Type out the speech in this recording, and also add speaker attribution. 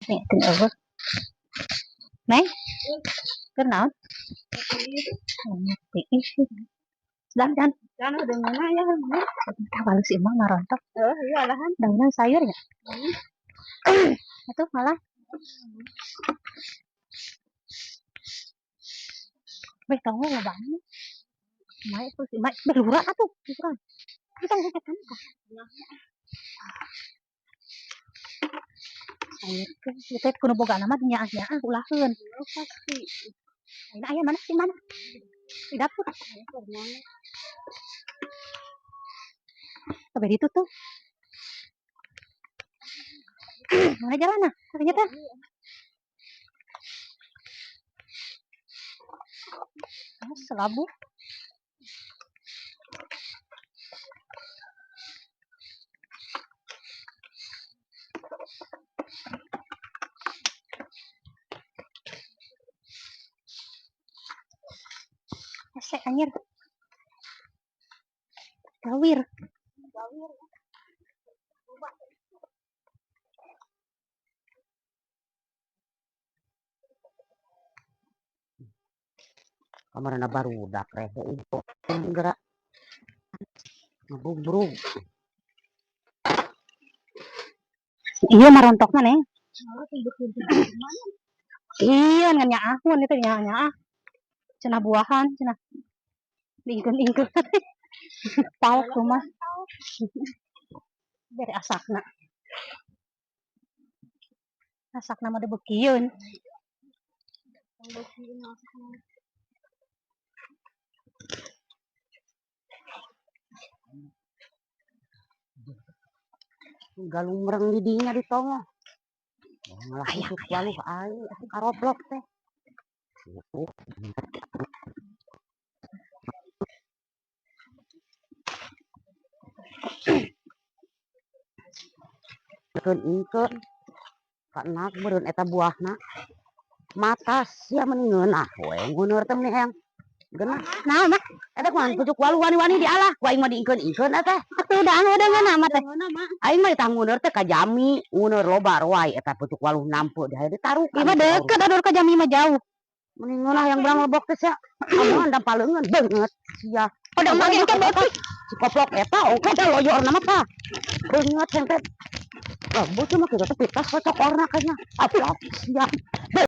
Speaker 1: Nih, eueuh. Neng, kenaon? Tiis. Dan
Speaker 2: Kan udah mana ya?
Speaker 1: kalau si emang marontok.
Speaker 2: Iya lah kan.
Speaker 1: Daunan sayur ya. Atuh malah. Beh tahu nggak banget. Mai tuh si Mai belura atuh, bukan. Kita ngomong kan. Sayur kan kita kudu boga nama nyaah-nyaah ulahkeun.
Speaker 2: Pasti.
Speaker 1: Ayeuna aya mana sih mana? Di dapur. Kabeh ditu tuh. Mana jalan nah? Ternyata. Selabu. Ese anjir. Gawir.
Speaker 3: Kamarna barudak rese itu gerak ngebubrug.
Speaker 1: Iya marontokna neng. Iya ngan nyaahun itu nyaah. Cenah buahan cenah. Diingkeun-ingkeun. Pauk rumah. Bere asakna. Asakna mah debekieun.
Speaker 3: Galungreng di dinya ditongo. Malah kusuk waluh ai karoblok teh. Ingkeun kanak beureun eta buahna. Mata sia meni ngeunah we nguneur teh meni hayang geunah.
Speaker 1: Nah, mah
Speaker 3: Eta kumaha pucuk waluh wani-wani dialah ku aing mah diingkeun-ingkeun eta.
Speaker 1: atuh udah ngeunah mah teh.
Speaker 3: Aing mah tah nguneur teh ka jami, nguneur loba roai eta pucuk waluh nampu di hayang ditaruh.
Speaker 1: Ieu mah deukeut adur ka Jami mah jauh.
Speaker 3: Mending ngeunah yang berang lebok teh sia. Amun handap paleungeun beungeut sia.
Speaker 1: Udah mah engke beuki.
Speaker 3: Si koplok eta oke teh loyorna mah tah. Beungeut henteu. Lah bocah mah kita teh pitas kocok orna kayaknya. Aplok sia.